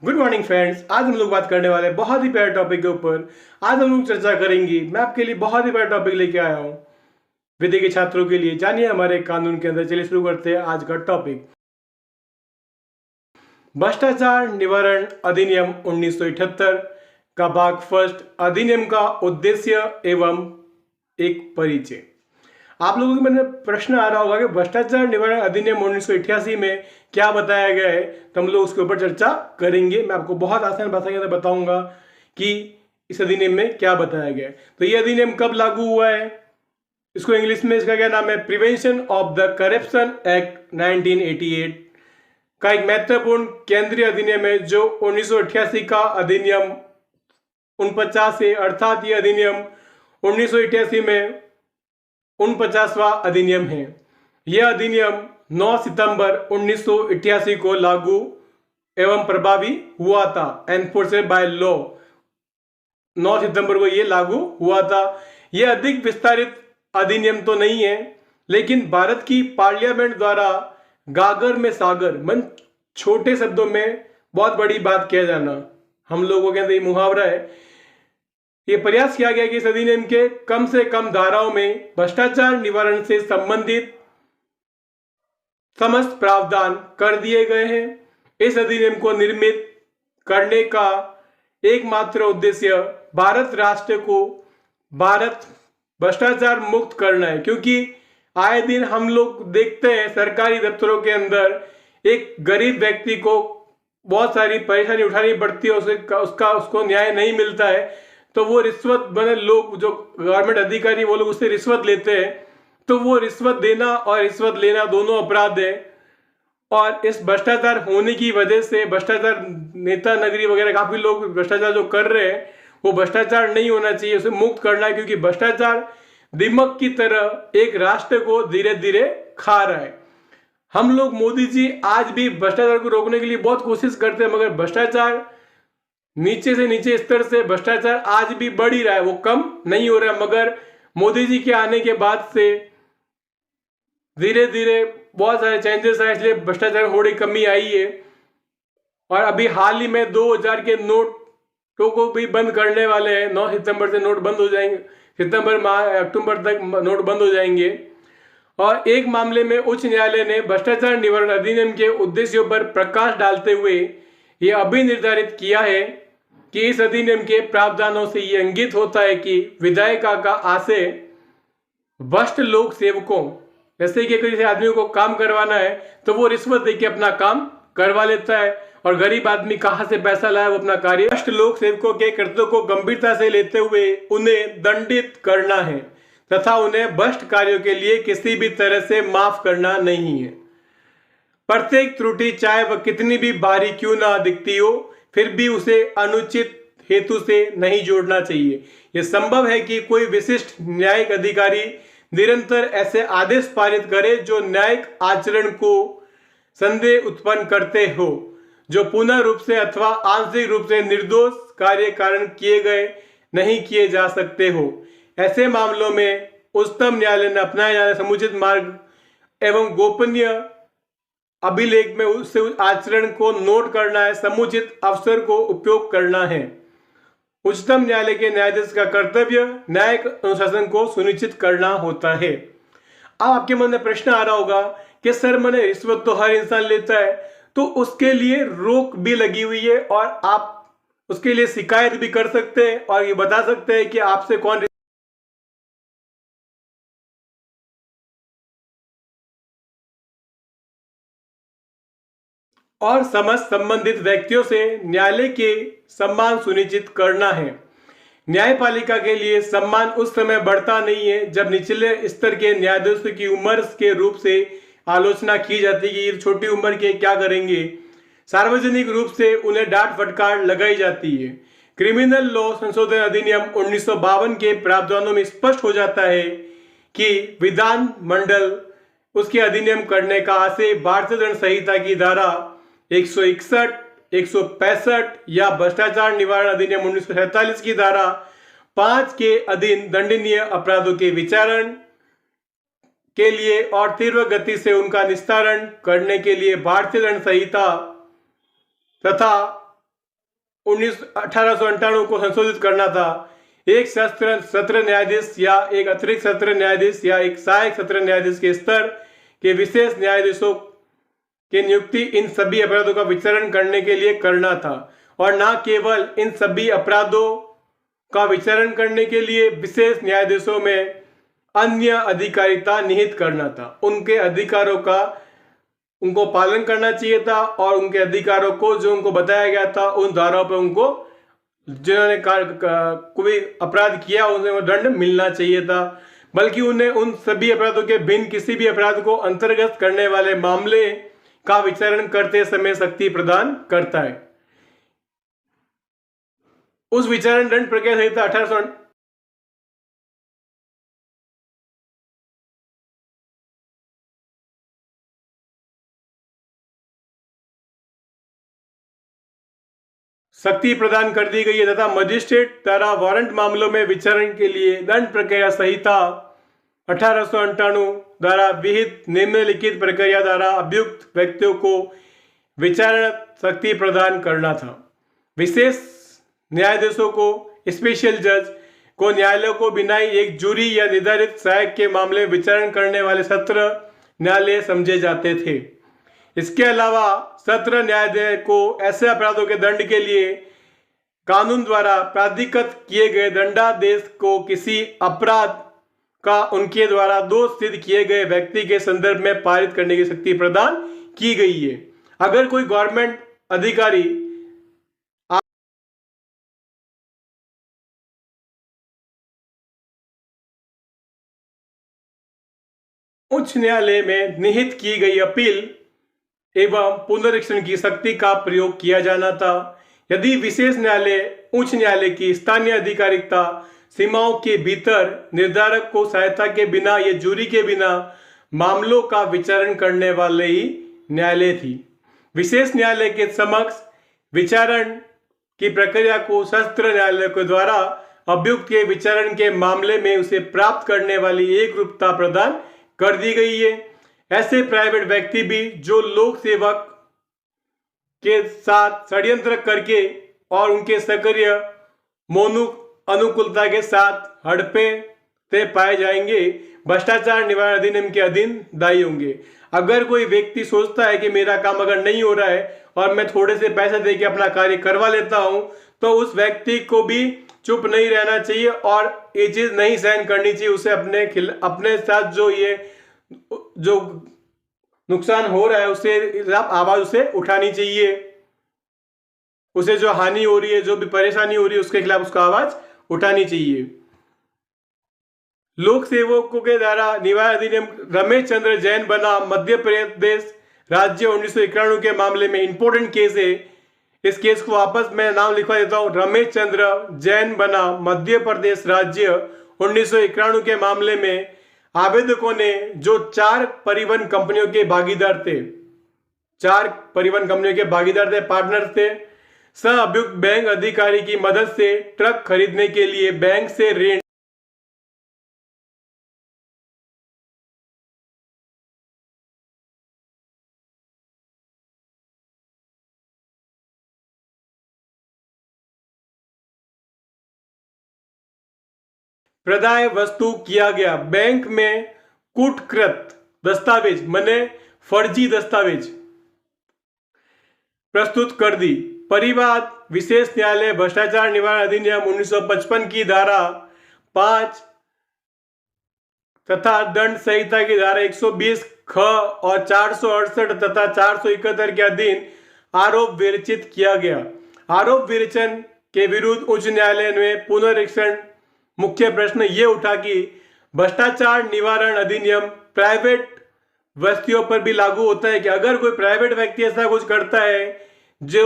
Good morning friends. आज हम लोग बात करने वाले हैं बहुत ही प्यारे टॉपिक के ऊपर। आज हम लोग चर्चा करेंगे। मैं आपके लिए बहुत ही प्यारा टॉपिक लेके आया हूँ विधि के छात्रों के लिए। जानिए हमारे कानून के अंदर। चलिए शुरू करते हैं आज का टॉपिक। भ्रष्टाचार निवारण अधिनियम 1978 का भाग फर्स्ट। अधिनियम का उद्देश्य एवं एक परिचय। आप लोगों के मन में प्रश्न आ रहा होगा कि भ्रष्टाचार निवारण अधिनियम 1988 में क्या बताया गया है, तो हम लोग उसके ऊपर चर्चा करेंगे। मैं आपको बहुत आसान भाषा के अंदर बताऊंगा कि इस अधिनियम में क्या बताया गया है। तो ये अधिनियम कब लागू हुआ है, इसको इंग्लिश में इसका क्या नाम है, prevention of the corruption act 1988 का एक महत्वपूर्ण केंद्रीय अधिनियम है, जो 1988 का अधिनियम 49 से, अर्थात ये अधिनियम 1988 में 49वां अधिनियम है। यह अधिनियम 9 सितंबर 1988 को लागू एवं प्रभावी हुआ था। एनफोर्सेड बाय लॉ 9 सितंबर को यह लागू हुआ था। यह अधिक विस्तारित अधिनियम तो नहीं है, लेकिन भारत की पार्लियामेंट द्वारा गागर में सागर, मन छोटे शब्दों में बहुत बड़ी बात किया जाना, हम लोगों के अंदर ये मुहावरा है। ये प्रयास किया गया कि इस अधिनियम के कम से कम धाराओं में भ्रष्टाचार निवारण से संबंधित समस्त प्रावधान कर दिए गए हैं। इस अधिनियम को निर्मित करने का एकमात्र उद्देश्य भारत राष्ट्र को भारत भ्रष्टाचार मुक्त करना है, क्योंकि आए दिन हम लोग देखते हैं सरकारी दफ्तरों के अंदर एक गरीब व्यक्ति को बहुत सारी परेशानी उठानी पड़ती है, उसको न्याय नहीं मिलता है, तो वो रिश्वत बने लोग, जो गवर्नमेंट अधिकारी, वो लोग उससे रिश्वत लेते हैं। तो वो रिश्वत देना और रिश्वत लेना दोनों अपराध है। और इस भ्रष्टाचार होने की वजह से भ्रष्टाचार नेता नगरी वगैरह काफी लोग भ्रष्टाचार जो कर रहे हैं, वो भ्रष्टाचार नहीं होना चाहिए, उसे मुक्त करना है, क्योंकि भ्रष्टाचार दीमक की तरह एक राष्ट्र को धीरे धीरे खा रहा है। हम लोग, मोदी जी आज भी भ्रष्टाचार को रोकने के लिए बहुत कोशिश करते हैं, मगर भ्रष्टाचार नीचे से नीचे स्तर से भ्रष्टाचार आज भी बढ़ ही रहा है, वो कम नहीं हो रहा है। मगर मोदी जी के आने के बाद से धीरे धीरे बहुत सारे चेंजेस आए, इसलिए भ्रष्टाचार में थोड़ी कमी आई है। और अभी हाल ही में 2000 के नोटों को भी बंद करने वाले हैं। 9 सितंबर से नोट बंद हो जाएंगे, अक्टूबर तक नोट बंद हो जाएंगे। और एक मामले में उच्च न्यायालय ने भ्रष्टाचार निवारण अधिनियम के उद्देश्यों पर प्रकाश डालते हुए यह अभी निर्धारित किया है कि इस अधिनियम के प्रावधानों से यह इंगित होता है कि विधायिका का आशय भ्रष्ट लोक सेवकों, जैसे कि किसी आदमी को काम करवाना है तो वो रिश्वत देके अपना काम करवा लेता है, और गरीब आदमी कहां से पैसा लाया, वो अपना कार्य। भ्रष्ट लोक सेवकों के कृत्यों को गंभीरता से लेते हुए उन्हें दंडित करना है तथा उन्हें भ्रष्ट कार्यों के लिए किसी भी तरह से माफ करना नहीं है। प्रत्येक त्रुटि, चाहे वह कितनी भी भारी क्यों ना दिखती हो, फिर भी उसे अनुचित हेतु से नहीं जोड़ना चाहिए। यह संभव है कि कोई विशिष्ट न्यायिक अधिकारी निरंतर ऐसे आदेश पारित करे जो न्यायिक आचरण को संदेह उत्पन्न करते हो, जो पूर्ण रूप से अथवा आंशिक रूप से निर्दोष कार्य कारण किए गए नहीं किए जा सकते हो। ऐसे मामलों में उच्चतम न्यायालय ने अपनाए जाने समुचित मार्ग एवं गोपनीय अभिलेख में उससे आचरण को नोट करना है, समुचित अवसर को उपयोग करना है। उच्चतम न्यायालय के न्यायाधीश का कर्तव्य न्यायिक अनुशासन को सुनिश्चित करना होता है। अब आपके मन में प्रश्न आ रहा होगा कि सर, मैंने रिश्वत तो हर इंसान लेता है, तो उसके लिए रोक भी लगी हुई है और आप उसके लिए शिकायत भी कर सकते हैं और ये बता सकते हैं कि आपसे कौन और समस्त संबंधित व्यक्तियों से न्यायालय के सम्मान सुनिश्चित करना है। न्यायपालिका के लिए सम्मान उस समय बढ़ता नहीं है जब निचले स्तर के न्यायाधीशों की उम्र के रूप से आलोचना की जाती है कि ये छोटी उम्र के क्या करेंगे। सार्वजनिक रूप से उन्हें डांट फटकार लगाई जाती है। क्रिमिनल लॉ संशोधन अधिनियम 1952 के प्रावधानों में स्पष्ट हो जाता है कि विधान मंडल उसके अधिनियम करने का आशय भारतीय दंड संहिता की धारा 161, 165 या भ्रष्टाचार निवारण अधिनियम 1947 की धारा 5 के अधीन दंडनीय अपराधों के विचारण के लिए और तीव्र गति से उनका निस्तारण करने के लिए भारतीय दंड संहिता तथा 1898 को संशोधित करना था। एक सत्र न्यायाधीश या एक अतिरिक्त सत्र न्यायाधीश या एक सहायक सत्र न्यायाधीश के स्तर के विशेष न्यायाधीशों की नियुक्ति इन सभी अपराधों का विचारण करने के लिए करना था, और न केवल इन सभी अपराधों का विचारण करने के लिए विशेष न्यायाधीशों में अन्य अधिकारिता निहित करना था। उनके अधिकारों का उनको पालन करना चाहिए था, और उनके अधिकारों को जो उनको बताया गया था उन धाराओं पर उनको जिन्होंने कोई अपराध किया उन्हें वो दंड मिलना चाहिए था, बल्कि उन्हें उन सभी अपराधों के भिन्न किसी भी अपराध को अंतर्गत करने वाले मामले का विचारण करते समय शक्ति प्रदान करता है। उस विचारण दंड प्रक्रिया संहिता 1800 शक्ति प्रदान कर दी गई है तथा मजिस्ट्रेट द्वारा वारंट मामलों में विचारण के लिए दंड प्रक्रिया संहिता 1898 द्वारा विहित निम्नलिखित प्रक्रिया द्वारा अभियुक्त व्यक्तियों को विचारण शक्ति प्रदान करना था। विशेष न्यायाधीशों को, स्पेशल जज को न्यायालय को बिना ही एक जूरी या निर्धारित सहायक के मामले में विचारण करने वाले सत्र न्यायालय समझे जाते थे। इसके अलावा सत्र न्यायालय को ऐसे अपराधों के दंड के लिए कानून द्वारा प्राधिकृत किए गए दंडादेश को किसी अपराध का उनके द्वारा दोष सिद्ध किए गए व्यक्ति के संदर्भ में पारित करने की शक्ति प्रदान की गई है। अगर कोई गवर्नमेंट अधिकारी उच्च न्यायालय में निहित की गई अपील एवं पुनरीक्षण की शक्ति का प्रयोग किया जाना था। यदि विशेष न्यायालय उच्च न्यायालय की स्थानीय अधिकारिकता सीमाओं के भीतर निर्धारक को सहायता के बिना या जूरी के बिना मामलों का विचारण करने वाले ही न्यायालय थी। विशेष न्यायालय के समक्ष विचारण की प्रक्रिया को सत्र न्यायालय के द्वारा अभियुक्त के विचारण के मामले में उसे प्राप्त करने वाली एक रूपता प्रदान कर दी गई है। ऐसे प्राइवेट व्यक्ति भी जो लोक सेवक के साथ षड्यंत्र करके और उनके सक्रिय मौनुक अनुकूलता के साथ हड़पे ते पाए जाएंगे, भ्रष्टाचार निवारण अधिनियम के अधीन दायी होंगे। अगर कोई व्यक्ति सोचता है कि मेरा काम अगर नहीं हो रहा है और मैं थोड़े से पैसे देके अपना कार्य करवा लेता हूं, तो उस व्यक्ति को भी चुप नहीं रहना चाहिए और ये चीज नहीं सहन करनी चाहिए। उसे अपने साथ जो नुकसान हो रहा है उसे आवाज उसे उठानी चाहिए। उसे जो हानि हो रही है, जो भी परेशानी हो रही है, उसके खिलाफ उसका आवाज उठानी चाहिए। लोक सेवकों के द्वारा निवारण अधिनियम रमेश चंद्र जैन बना मध्य प्रदेश राज्य 1991 के मामले में इंपॉर्टेंट केस है। इस केस को वापस मैं नाम लिखवा देता हूं। रमेश चंद्र जैन बना मध्य प्रदेश राज्य 1991 के मामले में आवेदकों ने जो 4 परिवहन कंपनियों के भागीदार थे, पार्टनर थे, सह अभियुक्त बैंक अधिकारी की मदद से ट्रक खरीदने के लिए बैंक से ऋण प्रदाय वस्तु किया गया। बैंक में कूटकृत दस्तावेज माने फर्जी दस्तावेज प्रस्तुत कर दी। परिवाद विशेष न्यायालय भ्रष्टाचार निवारण अधिनियम 1955 की धारा 5 तथा दंड संहिता की धारा 120 ख और 468 तथा 471 के अधीन आरोप विरचित किया गया। आरोप विरचन के विरुद्ध उच्च न्यायालय में पुनरीक्षण मुख्य प्रश्न ये उठा कि भ्रष्टाचार निवारण अधिनियम प्राइवेट व्यक्तियों पर भी लागू होता है कि अगर कोई प्राइवेट व्यक्ति ऐसा कुछ करता है जो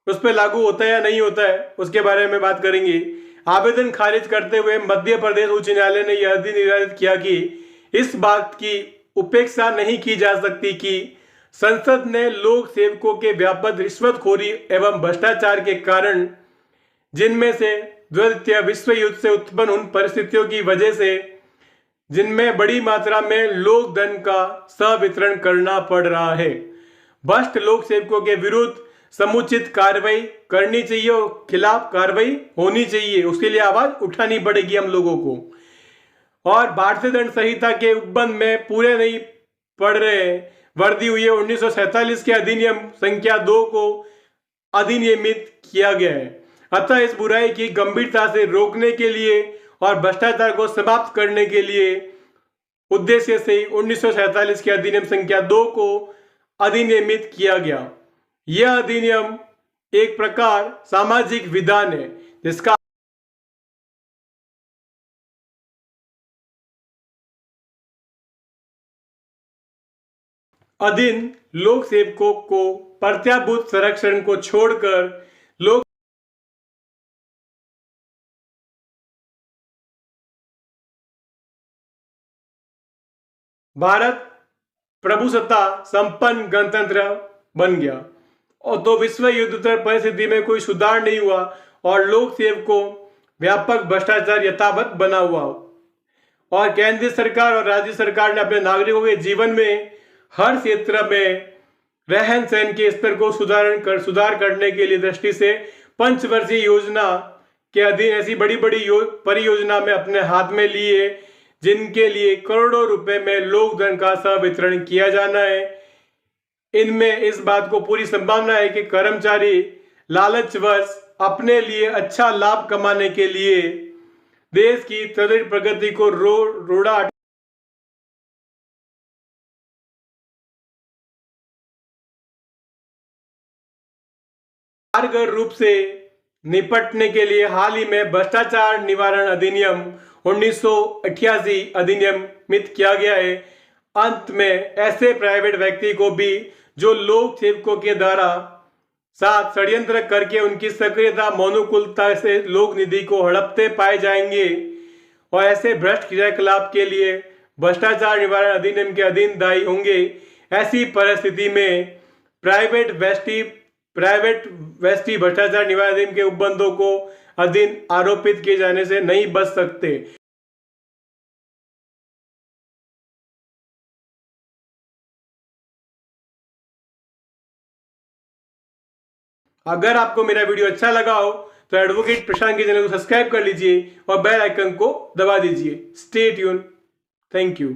उस पर लागू होता है या नहीं होता है, उसके बारे में बात करेंगे। आवेदन खारिज करते हुए मध्य प्रदेश उच्च न्यायालय ने यह निर्धारित किया कि इस बात की उपेक्षा नहीं की जा सकती कि संसद ने लोक सेवकों के व्यापक रिश्वतखोरी एवं भ्रष्टाचार के कारण, जिनमें से द्वितीय विश्व युद्ध से उत्पन्न उन परिस्थितियों की वजह से जिनमें बड़ी मात्रा में लोक धन का सवितरण करना पड़ रहा है, भ्रष्ट लोक सेवकों के विरुद्ध समुचित कार्रवाई करनी चाहिए और खिलाफ कार्रवाई होनी चाहिए, उसके लिए आवाज उठानी पड़ेगी हम लोगों को। और भारतीय दंड संहिता के उपबंध में पूरे नहीं पढ़ रहे हैं। वर्दी हुई है 1947 के अधिनियम संख्या 2 को अधिनियमित किया गया है। अतः इस बुराई की गंभीरता से रोकने के लिए और भ्रष्टाचार को समाप्त करने के लिए उद्देश्य से 1947 के अधिनियम संख्या 2 को अधिनियमित किया गया। यह अधिनियम एक प्रकार सामाजिक विधान है जिसका अधीन लोक सेवकों को प्रत्याभूत संरक्षण को छोड़कर लोक भारत प्रभुसत्ता संपन्न गणतंत्र बन गया। और तो विश्व युद्धोत्तर परिस्थिति में कोई सुधार नहीं हुआ और लोक सेवकों व्यापक भ्रष्टाचार यथावत बना हुआ। और केंद्रीय सरकार और राज्य सरकार ने अपने नागरिकों के जीवन में हर क्षेत्र में रहन सहन के स्तर को सुधार करने के लिए दृष्टि से पंचवर्षीय योजना के अधीन ऐसी बड़ी बड़ी परियोजना में अपने हाथ में लिए, जिनके लिए करोड़ों रुपए में लोक धन का वितरण किया जाना है। इनमें इस बात को पूरी संभावना है कि कर्मचारी लालचवश अपने लिए अच्छा लाभ कमाने के लिए देश की त्वरित प्रगति को रोड़ा कारगर रूप से निपटने के लिए हाल ही में भ्रष्टाचार निवारण अधिनियम 1988 अधिनियमित किया गया है। अंत में ऐसे प्राइवेट व्यक्ति को भी जो लोक सेवकों के द्वारा साथ षड्यंत्र करके उनकी सक्रियता मौनुकुलता से लोक निधि को हड़पते पाए जाएंगे और ऐसे भ्रष्ट क्रियाकलाप के लिए भ्रष्टाचार निवारण अधिनियम के अधीन दायी होंगे। ऐसी परिस्थिति में प्राइवेट व्यक्ति भ्रष्टाचार निवारण अधिनियम के उपबंधों को अधीन आरोपित किए जाने से नहीं बच सकते। अगर आपको मेरा वीडियो अच्छा लगा हो तो एडवोकेट प्रशांत के चैनल को सब्सक्राइब कर लीजिए और बेल आइकन को दबा दीजिए। Stay tune. Thank you.